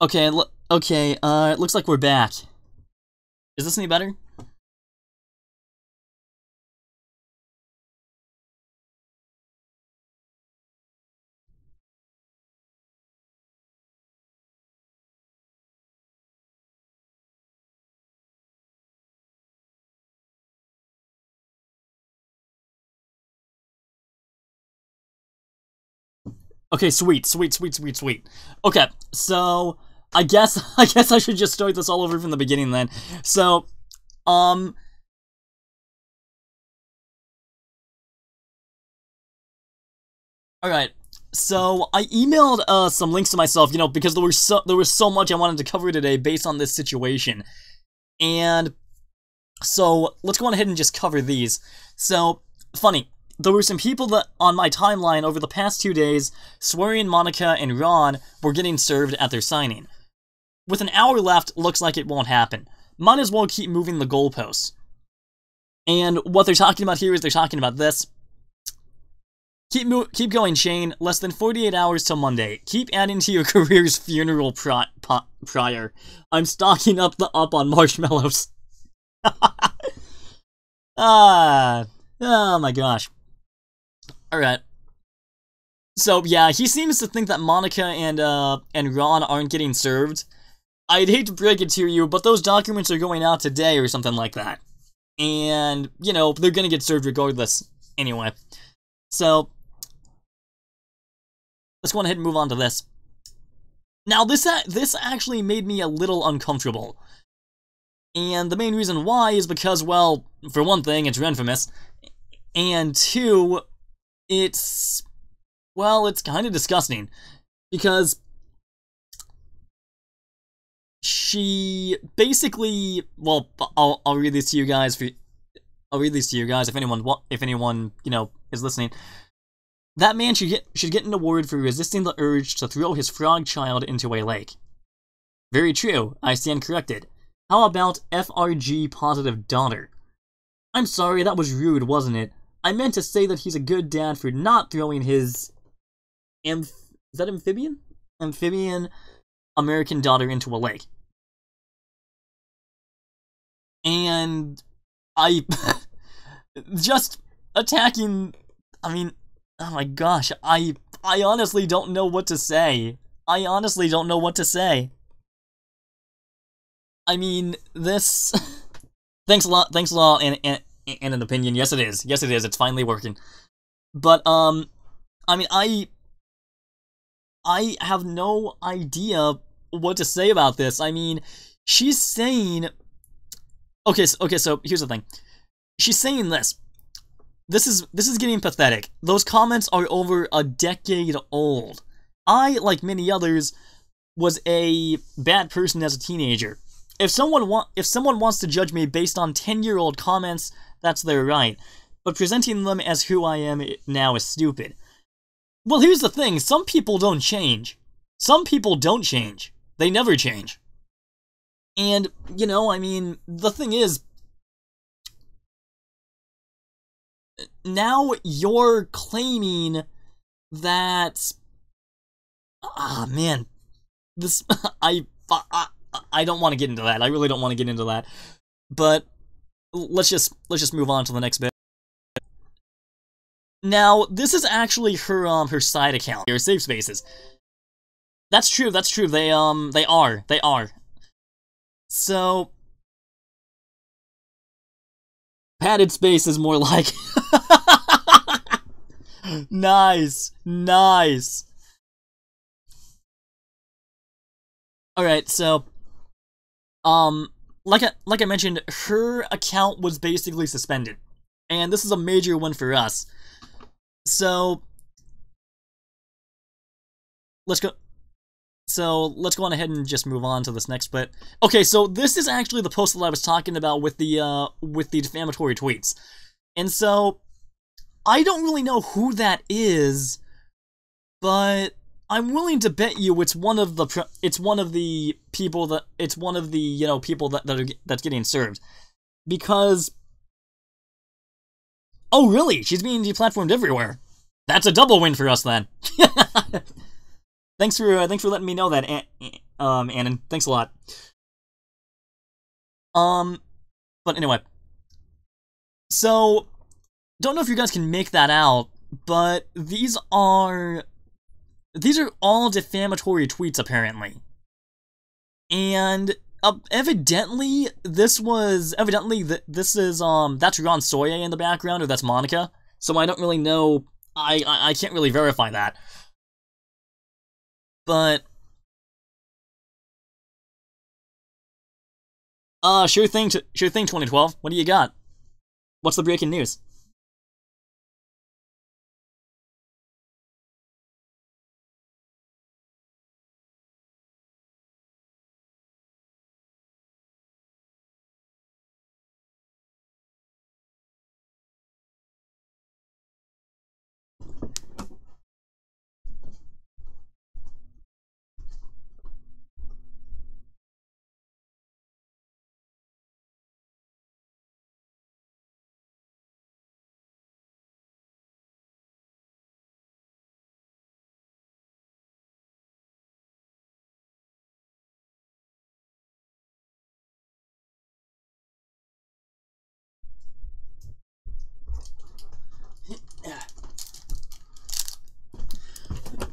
Okay, it looks like we're back. Is this any better? Okay, sweet. Okay, so I guess I should just start this all over from the beginning then. So, um, all right. So I emailed some links to myself, because there was so much I wanted to cover today based on this situation, and so let's go on ahead and just cover these. So funny. There were some people that on my timeline over the past 2 days swearing Monica and Ron were getting served at their signing. With an hour left, looks like it won't happen. Might as well keep moving the goalposts. And what they're talking about here is they're talking about this. Keep going, Shane. Less than 48 hours till Monday. Keep adding to your career's funeral prior. I'm stocking up on marshmallows. Oh my gosh. Alright. So, yeah, he seems to think that Monica and Ron aren't getting served. I'd hate to break it to you, but those documents are going out today or something like that. And, they're gonna get served regardless. Anyway. So, let's go ahead and move on to this. Now, this actually made me a little uncomfortable. And the main reason why is because, well, for one thing, it's infamous. And two, it's kind of disgusting. Because she basically, well, I'll read this to you guys. I'll read these to you guys if anyone is listening. That man should get an award for resisting the urge to throw his frog child into a lake. Very true. I stand corrected. How about FRG positive daughter? I'm sorry, that was rude, wasn't it? I meant to say that he's a good dad for not throwing his is that amphibian? Amphibian American daughter into a lake. And I just attacking, I mean, oh my gosh, I honestly don't know what to say. I mean, this thanks a lot, and an opinion. Yes, it is. It's finally working. But, I mean, I have no idea what to say about this. I mean, she's saying... Okay, so here's the thing. She's saying this. This is getting pathetic. Those comments are over a decade old. I, like many others, was a bad person as a teenager. If someone wants to judge me based on 10-year-old comments, that's their right. But presenting them as who I am now is stupid. Well, here's the thing. Some people don't change. They never change. And, I mean, the thing is, now you're claiming that... Ah, man. This... I don't want to get into that. I really don't want to get into that. But let's just move on to the next bit. Now, this is actually her side account. Her safe spaces. That's true. They are. So padded space is more like Nice. Alright, so like I mentioned, her account was basically suspended. And this is a major one for us. So let's go on ahead and just move on to this next bit. Okay, so this is actually the post that I was talking about with the defamatory tweets. And so I don't really know who that is, but I'm willing to bet you it's one of the people that's getting served. Because oh really? She's being deplatformed everywhere. That's a double win for us then. Thanks for letting me know that, Annan. Thanks a lot. But anyway, so don't know if you guys can make that out, but these are all defamatory tweets apparently, and evidently this is that's Ron Soye in the background, or that's Monica. So I don't really know. I can't really verify that, but sure thing. 2012. What do you got? What's the breaking news?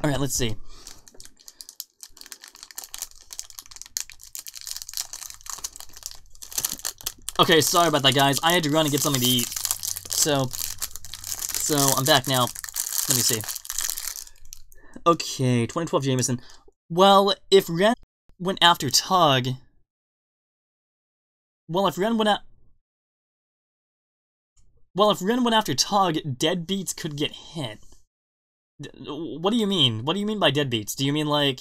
Alright, let's see. Okay, sorry about that, guys. I had to run and get something to eat. So I'm back now. Let me see. Okay, 2012 Jameson. Well, if Ren went after Tug... Well, if Ren went after Tug, deadbeats could get hit. What do you mean? What do you mean by deadbeats? Do you mean, like...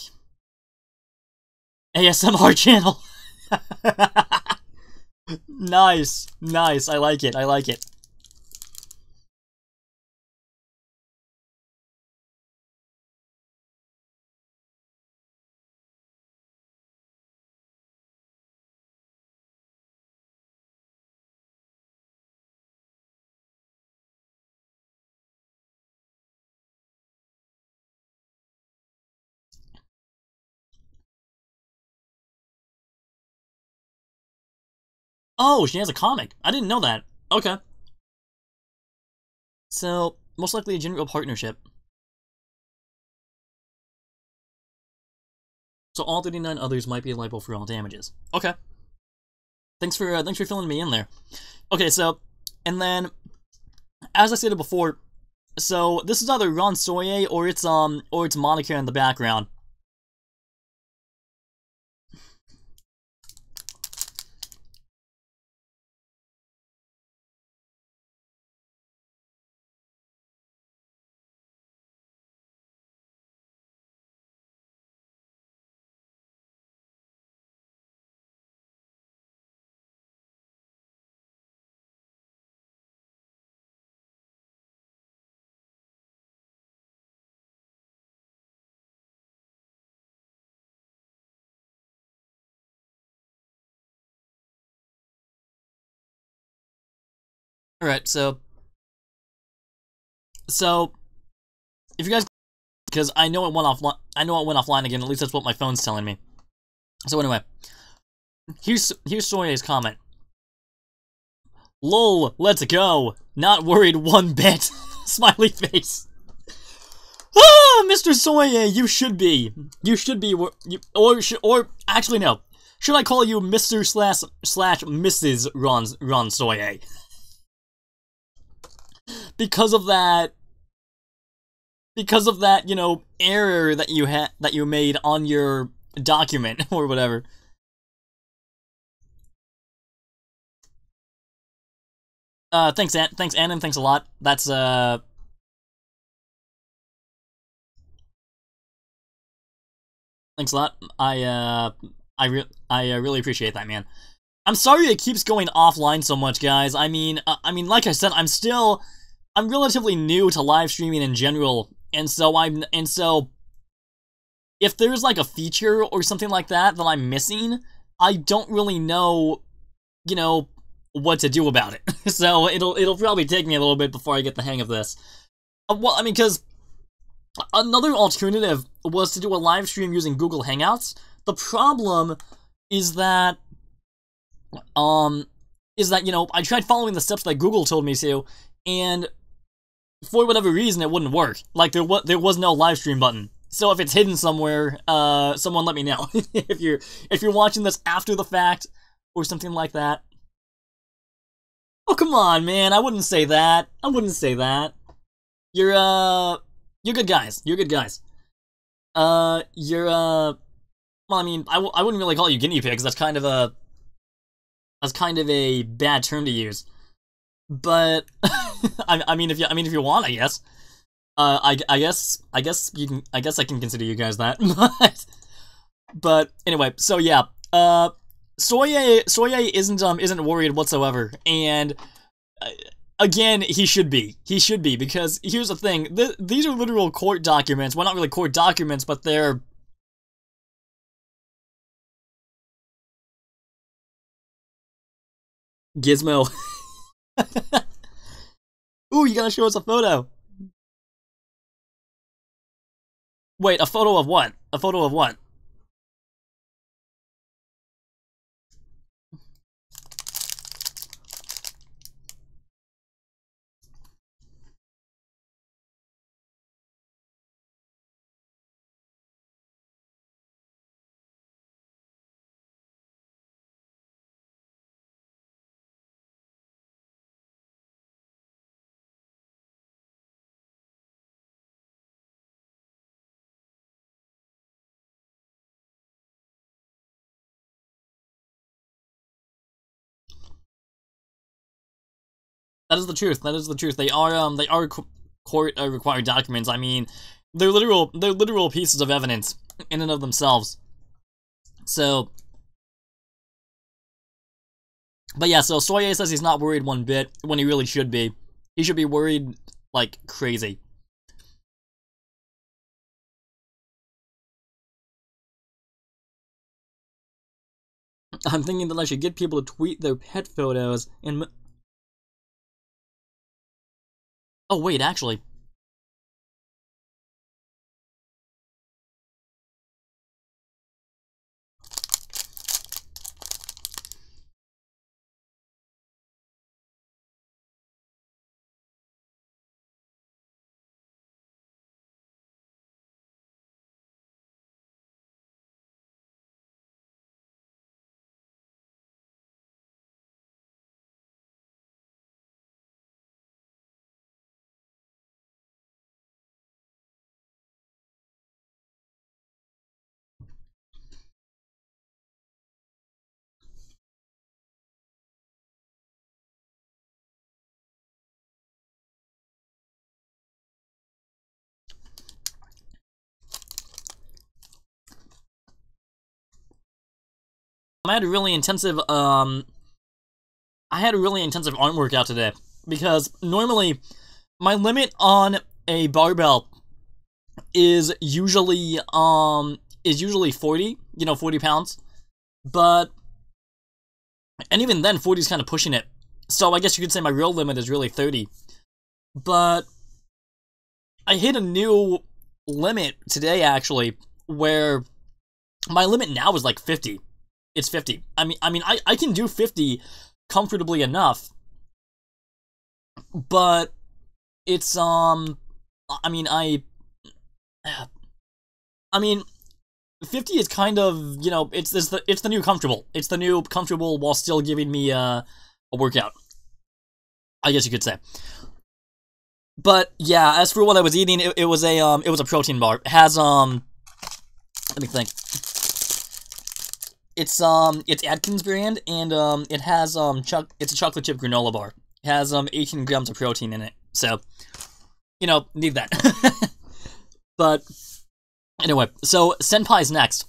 ASMR channel? Nice. Nice. I like it. I like it. Oh, she has a comic. I didn't know that. Okay. So, most likely a general partnership. So all 39 others might be liable for all damages. Okay. Thanks for filling me in there. Okay, so, and then, as I stated before, so this is either Ron Soye or it's Monica in the background. Alright, so if you guys, because I know it went offline again, at least that's what my phone's telling me. So anyway, here's Soye's comment. Lol, let's go. Not worried one bit. Smiley face. Ah, Mr. Soye, you should be. You should be. Or actually no. Should I call you Mr. slash Mrs. Ron Soye? Because of that, you know, error that you made on your document or whatever. Thanks, Annan. Thanks a lot. That's thanks a lot. I really appreciate that, man. I'm sorry it keeps going offline so much, guys. I mean, like I said, I'm relatively new to live streaming in general, and so if there's like a feature or something like that that I'm missing, I don't really know, you know, what to do about it. So it'll probably take me a little bit before I get the hang of this. Well, I mean, because Another alternative was to do a live stream using Google Hangouts. The problem is that, you know, I tried following the steps that Google told me to, and for whatever reason, it wouldn't work. Like, there was no live stream button. So if it's hidden somewhere, someone let me know. if you're watching this after the fact, or something like that. Oh, come on, man, I wouldn't say that. I wouldn't say that. You're good guys. You're good guys. Well, I mean, I wouldn't really call you guinea pigs. That's kind of a bad term to use. But I mean, if you want, I guess. I guess I can consider you guys that. but anyway, so yeah. Soye isn't worried whatsoever, and again, he should be. He should be, because here's the thing: these are literal court documents. Well, not really court documents, but they're Gizmo. Ooh, you gotta show us a photo. Wait, a photo of what? A photo of what? That is the truth. That is the truth. They are court required documents. I mean, they're literal pieces of evidence in and of themselves. So, but yeah. So Soye says he's not worried one bit when he really should be. He should be worried like crazy. I'm thinking that I should get people to tweet their pet photos and. Oh, wait, actually. I had a really intensive arm workout today, because normally my limit on a barbell is usually 40, 40 pounds. But and even then 40 is kind of pushing it. So I guess you could say my real limit is really 30. But I hit a new limit today, actually, where my limit now is like 50. It's 50. I mean, I can do 50 comfortably enough, but it's I mean, 50 is kind of, it's the new comfortable. It's the new comfortable while still giving me a workout, I guess you could say. But yeah, as for what I was eating, it was a protein bar. It has let me think. It's Atkins brand, and it has it's a chocolate chip granola bar. It has 18 grams of protein in it, so need that. But anyway, so Senpai's next.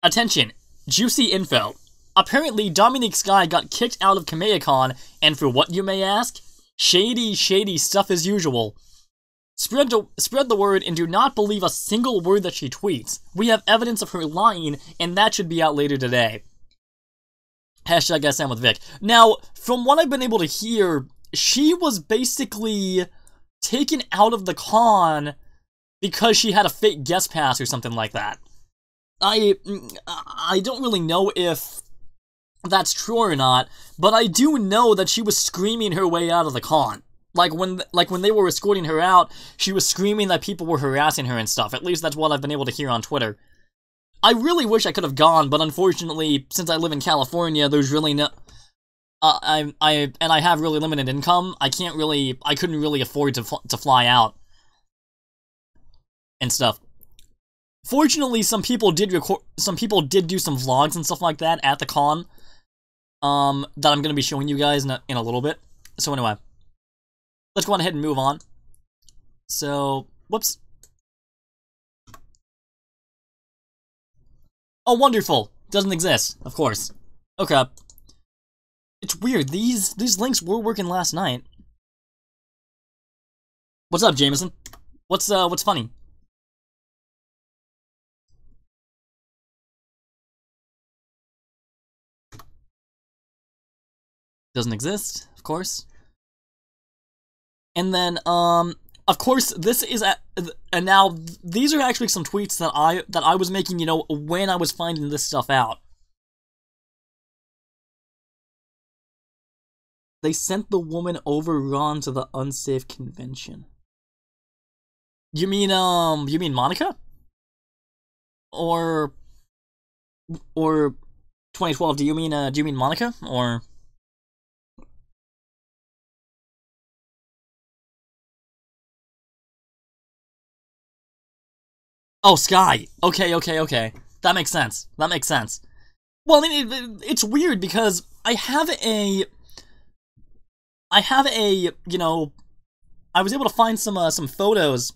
Attention, juicy info. Apparently, Dominique Sky got kicked out of Kamehecon, and for what, you may ask? Shady stuff as usual. Spread the word and do not believe a single word that she tweets. We have evidence of her lying, and that should be out later today. Hashtag SM with Vic. Now, from what I've been able to hear, she was basically taken out of the con because she had a fake guest pass or something like that. I don't really know if that's true or not, but I do know that she was screaming her way out of the con. Like when they were escorting her out, she was screaming that people were harassing her and stuff. At least that's what I've been able to hear on Twitter. I really wish I could have gone, but unfortunately, since I live in California, there's really no... I have really limited income. I couldn't really afford to fly out and stuff. Fortunately, some people did do some vlogs and stuff like that at the con, that I'm gonna be showing you guys in a little bit. So anyway, let's go on ahead and move on. So, whoops. Oh, wonderful. Doesn't exist, of course. Okay. It's weird. These links were working last night. What's up, Jameson? What's funny? Doesn't exist, of course. And then, of course, this is and now these are actually some tweets that I was making, you know, when I was finding this stuff out. They sent the woman over Ron to the unsafe convention. You mean Monica? Or 2012, do you mean Monica? Or... Oh, Sky. Okay. That makes sense. Well, I mean, it's weird because I have a, you know, I was able to find some photos.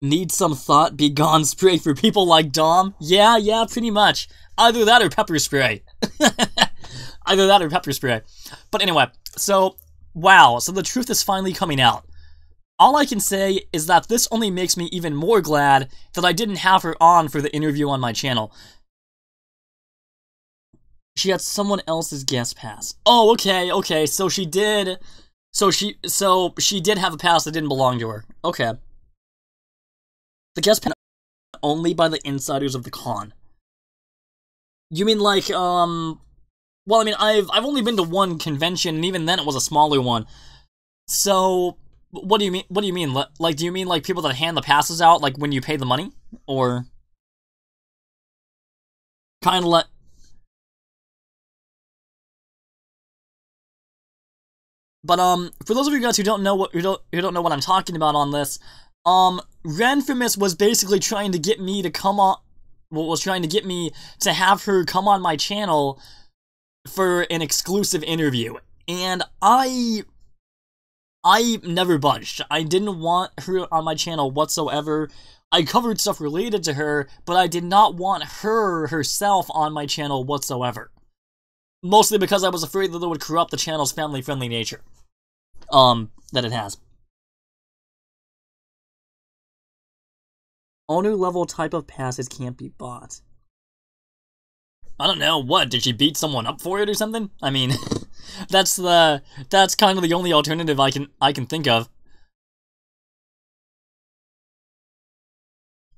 Need some thought, be gone spray for people like Dom? Yeah, pretty much. Either that or pepper spray. But anyway, so, wow, so the truth is finally coming out. All I can say is that this only makes me even more glad that I didn't have her on for the interview on my channel. She had someone else's guest pass. Oh, okay, so she did have a pass that didn't belong to her. Okay. The guest pass only by the insiders of the con. You mean like, well, I mean, I've only been to one convention, and even then it was a smaller one. So... What do you mean? Like, do you mean like people that hand the passes out, like when you pay the money, or kind of like? But for those of you guys who don't know what I'm talking about on this, Renfamous was basically trying to get me to come on. Was trying to get me to have her come on my channel for an exclusive interview, and I never budged. I didn't want her on my channel whatsoever. I covered stuff related to her, but I did not want her herself on my channel whatsoever. Mostly because I was afraid that it would corrupt the channel's family-friendly nature. That it has. Owner-level type of passes can't be bought. I don't know, what, did she beat someone up for it or something? I mean, that's kind of the only alternative I can think of.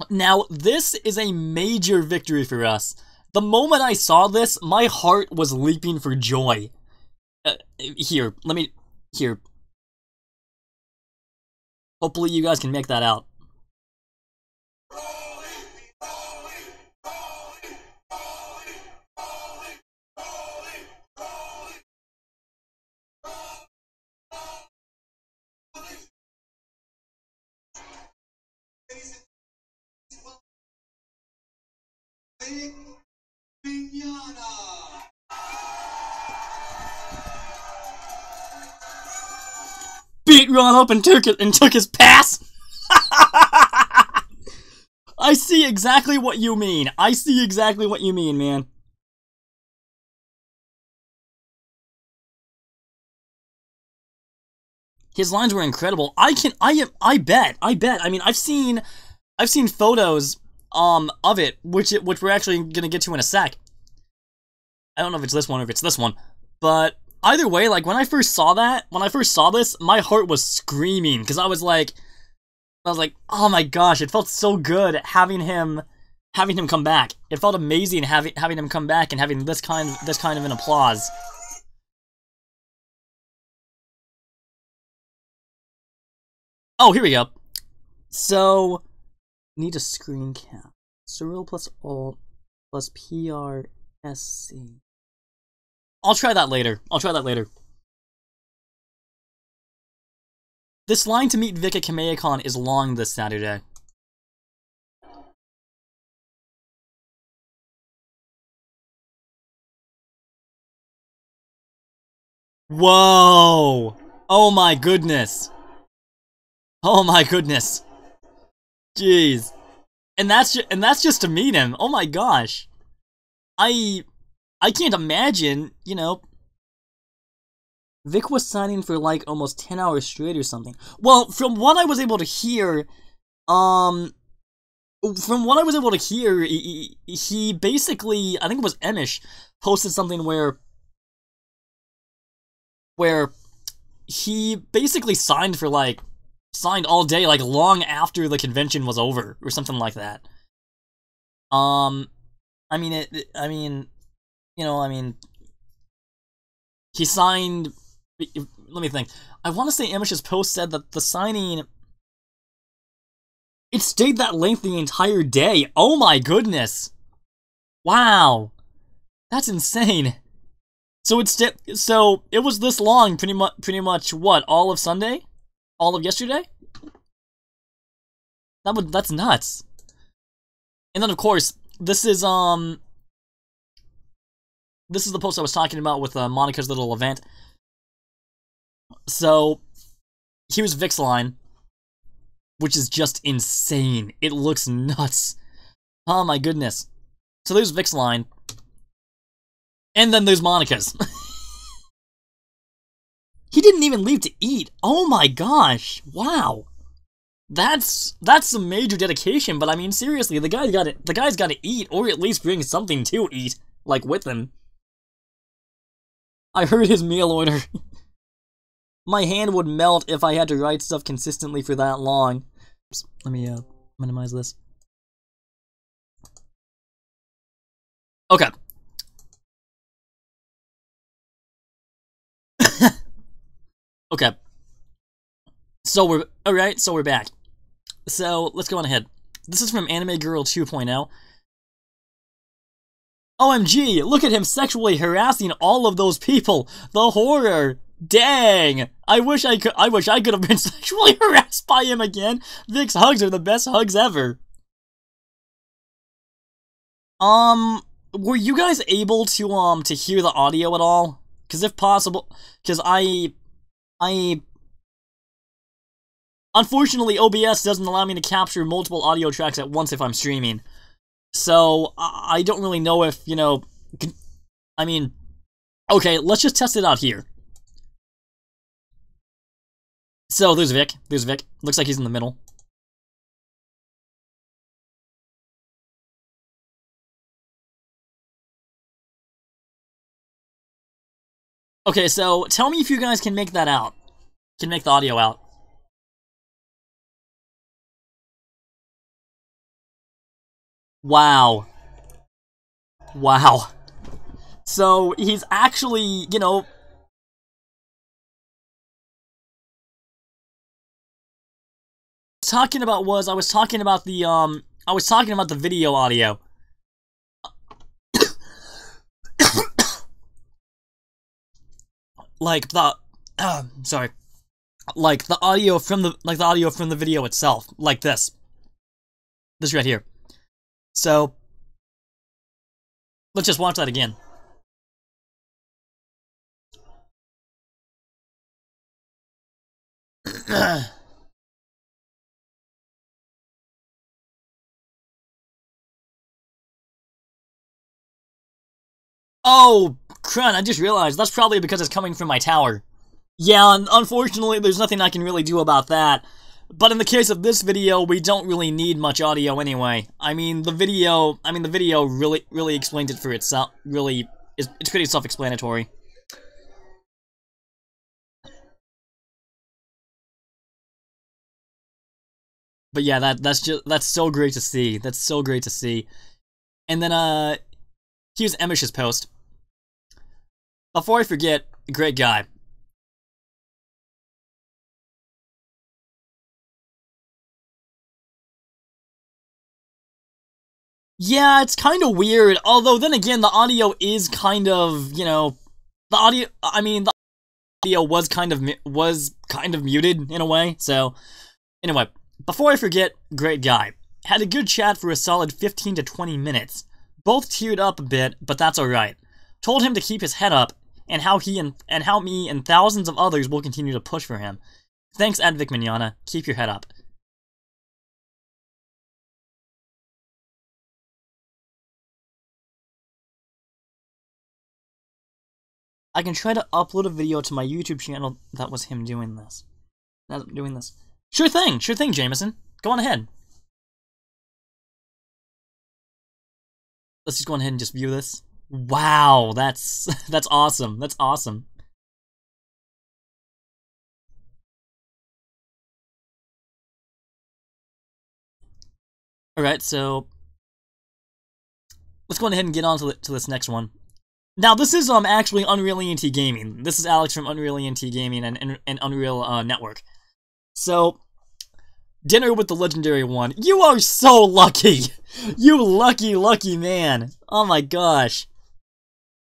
Now, this is a major victory for us. The moment I saw this, my heart was leaping for joy. Here. Hopefully you guys can make that out. Beat Ron up and took his pass. I see exactly what you mean. Man. His lines were incredible. I bet. I mean, I've seen photos of it, which we're actually gonna get to in a sec. I don't know if it's this one or if it's this one, but either way, like, when I first saw this, my heart was screaming, because I was like, oh my gosh, it felt so good having him come back. It felt amazing having him come back and having this kind of an applause. Oh, here we go. So, need a screen cap. Surreal plus Alt plus PRSC. I'll try that later. This line to meet Vic at Kamehecon is long this Saturday. Whoa! Oh my goodness! Oh my goodness! Jeez. And that's just to meet him. Oh my gosh. I can't imagine, you know. Vic was signing for like almost 10 hours straight or something. Well, from what I was able to hear, he basically, I think it was Emish, posted something where he basically signed all day, like long after the convention was over, or something like that. He signed. Let me think. I want to say Amish's post said that the signing, it stayed that length the entire day. Oh my goodness! Wow, that's insane. So it was this long, pretty much. What, all of Sunday, all of yesterday? That's nuts. And then of course this is the post I was talking about with Monica's little event. So here's Vic's line, which is just insane. It looks nuts. Oh my goodness. So there's Vic's line. And then there's Monica's. He didn't even leave to eat. Oh my gosh. Wow. That's some major dedication, but I mean seriously, the guy's got to eat, or at least bring something to eat, like with him. I heard his meal order. My hand would melt if I had to write stuff consistently for that long. Oops, let me minimize this. Okay. Okay. So we're back. So let's go on ahead. This is from Anime Girl 2.0. OMG, look at him sexually harassing all of those people. The horror. Dang. I wish I could have been sexually harassed by him again. Vic's hugs are the best hugs ever. Were you guys able to hear the audio at all? Cause if possible, cause I unfortunately, OBS doesn't allow me to capture multiple audio tracks at once if I'm streaming. So, I don't really know if, you know, I mean, okay, let's just test it out here. So, there's Vic. Looks like he's in the middle. Okay, so, tell me if you guys can make that out. Can make the audio out. Wow. Wow. So, he's actually, you know... I was talking about the video audio. Like the sorry. Like the audio from the video itself, like this. This right here. So let's just watch that again. Oh, crud, I just realized that's probably because it's coming from my tower. Yeah, unfortunately, there's nothing I can really do about that. But in the case of this video, we don't really need much audio anyway. I mean, the video really explains it for itself. It's pretty self-explanatory. But yeah, that's so great to see. That's so great to see. And then here's Emish's post. Before I forget, great guy. Yeah, it's kind of weird. Although then again, the audio is kind of, you know, the audio. I mean, the audio was kind of muted in a way. So anyway, before I forget, great guy. Had a good chat for a solid 15 to 20 minutes. Both teared up a bit, but that's alright. Told him to keep his head up, and how how me and thousands of others will continue to push for him. Thanks, Advic Mignana. Keep your head up. I can try to upload a video to my YouTube channel that was him doing this. Sure thing, Jameson. Go on ahead. Let's just go on ahead and just view this. Wow, that's awesome. That's awesome. Alright, so let's go ahead and get on to this next one. Now, this is actually Unreal ENT Gaming. This is Alex from Unreal ENT Gaming and Unreal Network. So, dinner with the legendary one. You are so lucky! You lucky man. Oh my gosh.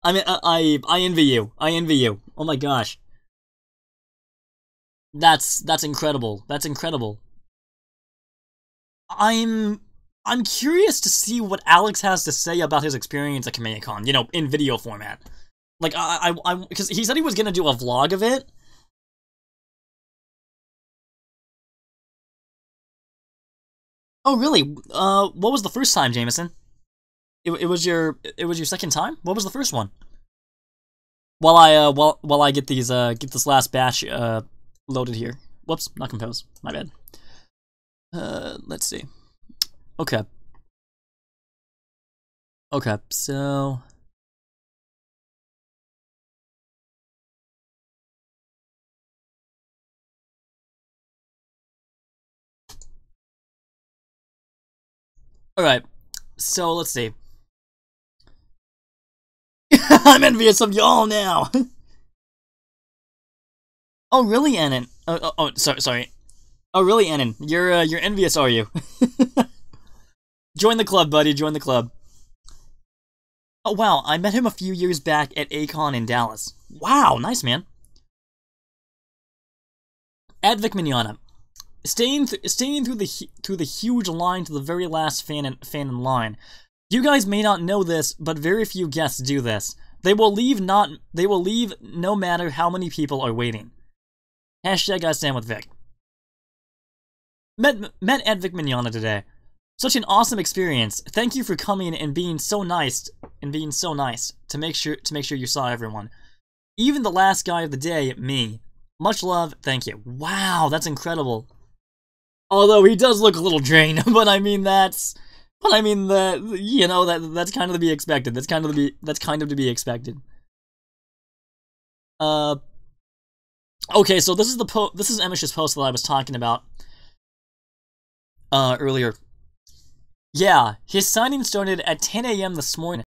I mean, I envy you. I envy you. Oh my gosh. That's incredible. That's incredible. I'm curious to see what Alex has to say about his experience at Kamehecon, you know, in video format. Like, because he said he was gonna do a vlog of it. Oh, really? What was the first time, Jameson? It was your second time? What was the first one? While I get these get this last batch loaded here. Whoops, not compose. My bad. Let's see. Okay. Okay, so alright. So let's see. I'm envious of y'all now. Oh really, Annan? Sorry. Oh really, Annan? You're envious, are you? Join the club, buddy. Join the club. Oh wow, I met him a few years back at Akon in Dallas. Wow, nice man. Advic Mignana. Staying through the huge line to the very last fan in line. You guys may not know this, but very few guests do this. They will leave no matter how many people are waiting. Hashtag I stand with Vic. Met Advic Mignana today. Such an awesome experience. Thank you for coming and being so nice to make sure you saw everyone. Even the last guy of the day, me. Much love, thank you. Wow, that's incredible. Although he does look a little drained, but I mean that's you know, that's kind of to be expected. That's kind of to be expected. Okay, so this is Emish's post that I was talking about earlier. Yeah, his signing started at 10 a.m. this morning,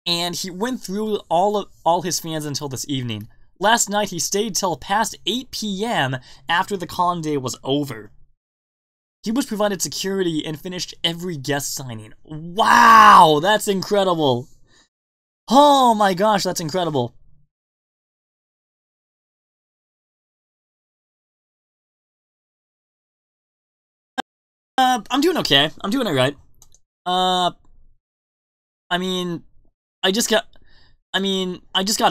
and he went through all his fans until this evening. Last night he stayed till past 8 p.m. after the con day was over. He was provided security and finished every guest signing. Wow, that's incredible. Oh my gosh, that's incredible. I'm doing okay. I'm doing alright. I mean, I just got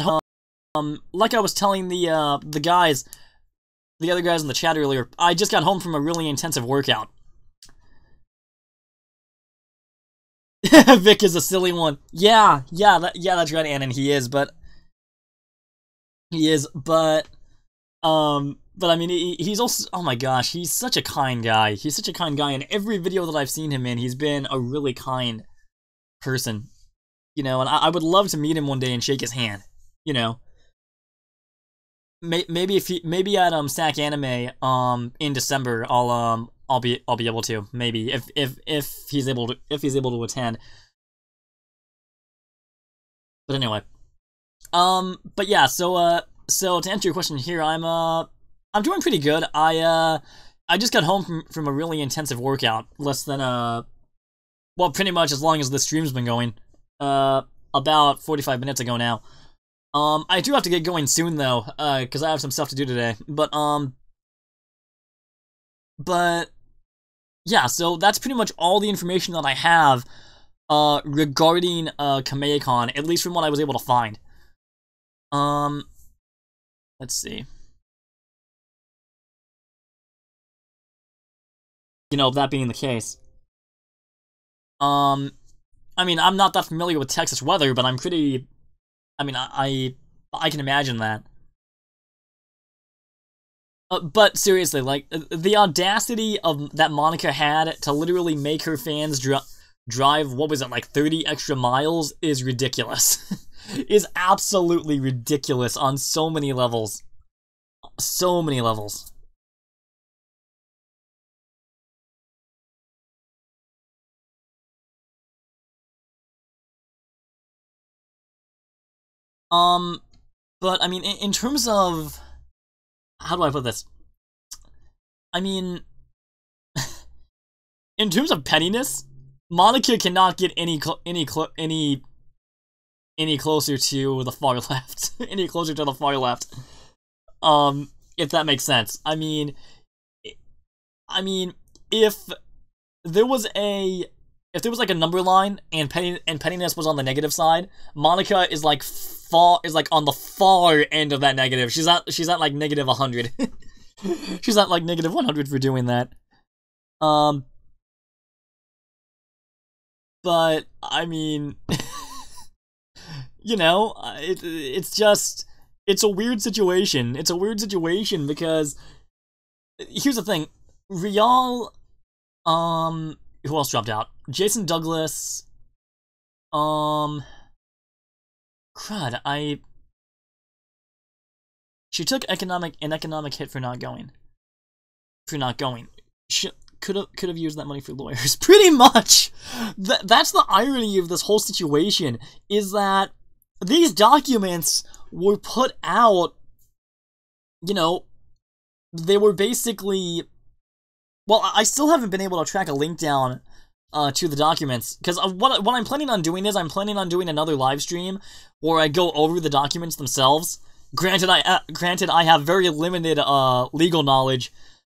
home. Like I was telling the other guys in the chat earlier, I just got home from a really intensive workout. Vic is a silly one. Yeah, that's right, Annan. He is, but I mean, he's also, oh my gosh, he's such a kind guy. He's such a kind guy. In every video that I've seen him in, he's been a really kind person. You know, and I would love to meet him one day and shake his hand. You know, maybe at SAC Anime in December, I'll I'll be able to, maybe, if he's able to attend. But anyway. But yeah, so to answer your question here, I'm doing pretty good. I just got home from a really intensive workout, less than well, pretty much as long as the stream's been going. About 45 minutes ago now. I do have to get going soon though, because I have some stuff to do today. But yeah, so that's pretty much all the information that I have regarding Kamehecon, at least from what I was able to find. Let's see. You know, that being the case. I mean, I'm not that familiar with Texas weather, but I'm pretty... I mean, I can imagine that. But seriously, like, the audacity of that Monica had to literally make her fans drive, what was it, like 30 extra miles is ridiculous. Is absolutely ridiculous on so many levels. So many levels. But I mean, in terms of, how do I put this? I mean, in terms of pettiness, Monica cannot get any closer to the far left. Any closer to the far left. If that makes sense. I mean, if there was like a number line and pettiness was on the negative side, Monica is like on the far end of that negative. She's at like negative 100. She's at like negative 100 for doing that. But I mean, you know, it's a weird situation. It's a weird situation because here's the thing, Rial, who else dropped out? Jason Douglas, crud, she took an economic hit for not going. She could have used that money for lawyers. Pretty much! That's the irony of this whole situation, is that these documents were put out, you know, they were basically... Well, I still haven't been able to track a link down to the documents, because what I'm planning on doing is I'm planning on doing another live stream where I go over the documents themselves. Granted, I have very limited legal knowledge,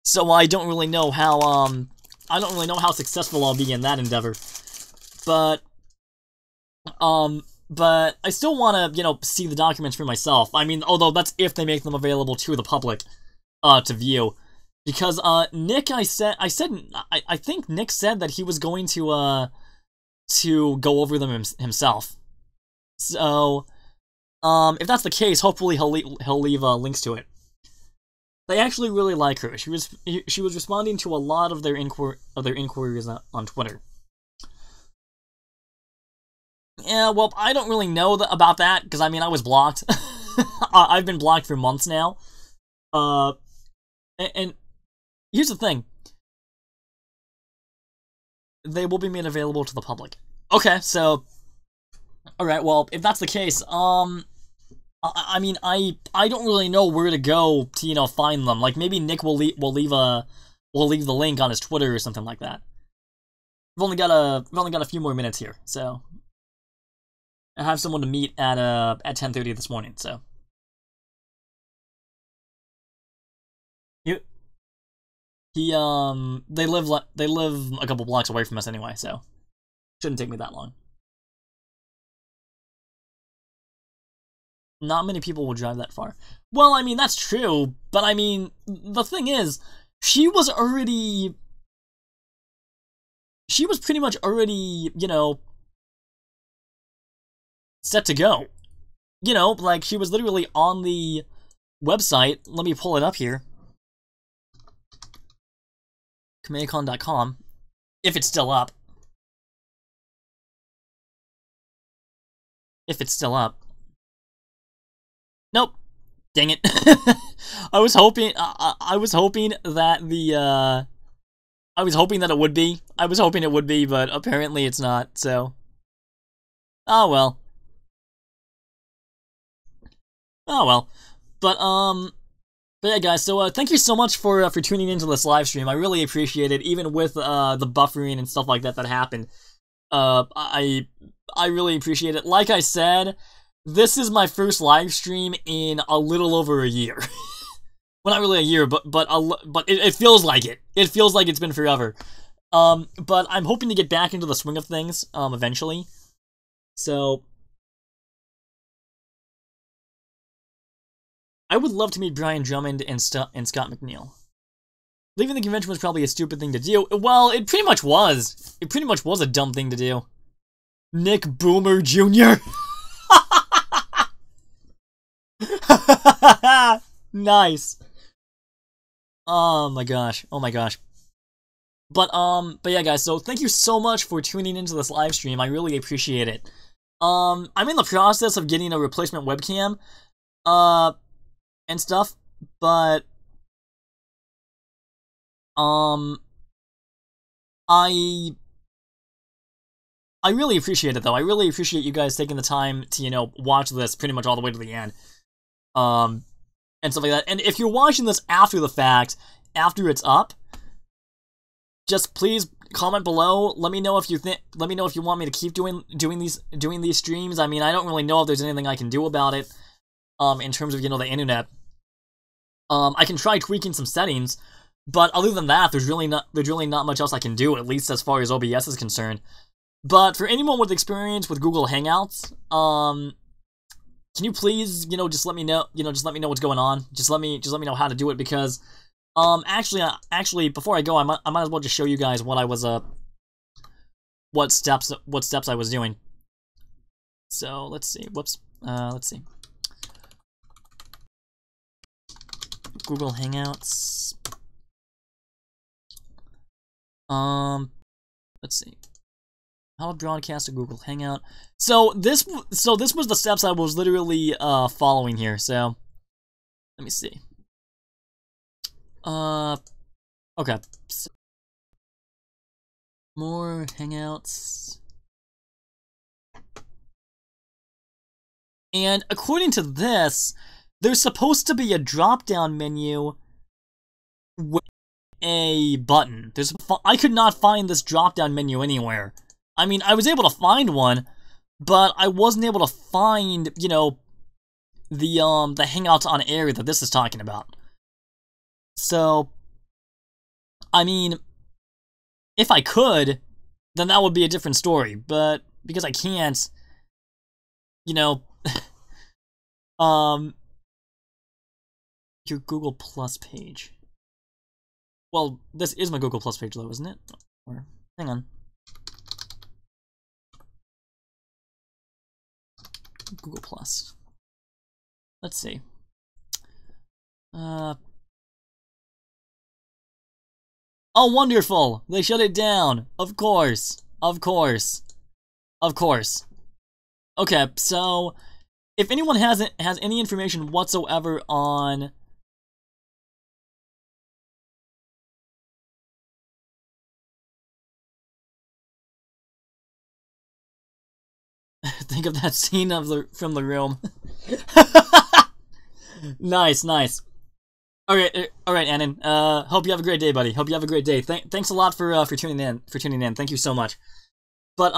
so I don't really know how successful I'll be in that endeavor. But I still want to, you know, see the documents for myself. I mean, although that's if they make them available to the public to view. Because Nick, I think Nick said that he was going to go over them himself. So, if that's the case, hopefully he'll leave links to it. They actually really like her. She was responding to a lot of their inquiries on Twitter. Yeah, well, I don't really know about that because I mean I was blocked. I've been blocked for months now. And here's the thing. They will be made available to the public. Okay, so... Alright, well, if that's the case, I mean, I don't really know where to go to, you know, find them. Like, maybe Nick will leave the link on his Twitter or something like that. We've only got a few more minutes here, so... I have someone to meet at 10:30 this morning, so... They live a couple blocks away from us anyway, so shouldn't take me that long. Not many people will drive that far. Well, I mean, that's true, but I mean, the thing is, she was pretty much already, you know, set to go. You know, like, she was literally on the website. Let me pull it up here. Kamehecon.com, if it's still up. If it's still up. Nope. Dang it. I was hoping that I was hoping that it would be. I was hoping it would be, but apparently it's not, so. Oh well. Oh well. But yeah, guys, so thank you so much for tuning into this live stream. I really appreciate it, even with the buffering and stuff like that that happened. I really appreciate it. Like I said, this is my first live stream in a little over a year. Well, not really a year, but it feels like it. It feels like it's been forever. But I'm hoping to get back into the swing of things eventually. So I would love to meet Brian Drummond and Scott McNeil. Leaving the convention was probably a stupid thing to do. Well, it pretty much was. It pretty much was a dumb thing to do. Nick Boomer Jr. Nice. Oh my gosh. Oh my gosh. But yeah, guys, so thank you so much for tuning into this live stream. I really appreciate it. I'm in the process of getting a replacement webcam, and stuff, but, I really appreciate it, though. I really appreciate you guys taking the time to, you know, watch this pretty much all the way to the end, and stuff like that. And if you're watching this after the fact, after it's up, just please comment below. Let me know if you want me to keep doing these streams. I mean, I don't really know if there's anything I can do about it, in terms of, you know, the internet. I can try tweaking some settings, but other than that, there's really not much else I can do, at least as far as OBS is concerned. But for anyone with experience with Google Hangouts, can you please, you know, just let me know, what's going on. Just let me know how to do it, because, actually, before I go, I might as well just show you guys what I was, what steps I was doing. So let's see. Whoops. Let's see. Google Hangouts. Let's see. How to broadcast a Google Hangout. So this was the steps I was literally following here. So let me see. Okay. So, more Hangouts. And according to this, there's supposed to be a drop-down menu with a button. I could not find this drop-down menu anywhere. I mean, I was able to find one, but I wasn't able to find, you know, the Hangouts on Air that this is talking about. So, I mean, if I could, then that would be a different story. But because I can't, you know, your Google Plus page. Well, this is my Google Plus page, though, isn't it? Or, hang on. Google Plus. Let's see. Oh, wonderful! They shut it down! Of course! Of course! Of course. Okay, so if anyone has any information whatsoever on think of that scene from The Room. Nice, nice. Alright, Annan. Hope you have a great day, buddy. Hope you have a great day. Thanks a lot for tuning in. Thank you so much. But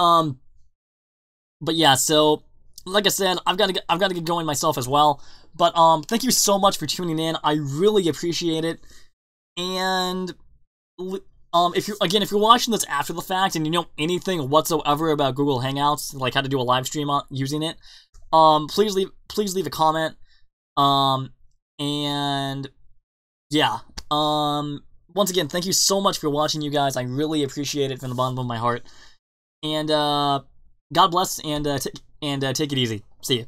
yeah. So, like I said, I've got to get going myself as well. But thank you so much for tuning in. I really appreciate it. And if you're watching this after the fact and you know anything whatsoever about Google Hangouts, like how to do a live stream using it, please leave a comment. And yeah. Once again, thank you so much for watching, you guys. I really appreciate it from the bottom of my heart. And God bless, and take it easy. See ya.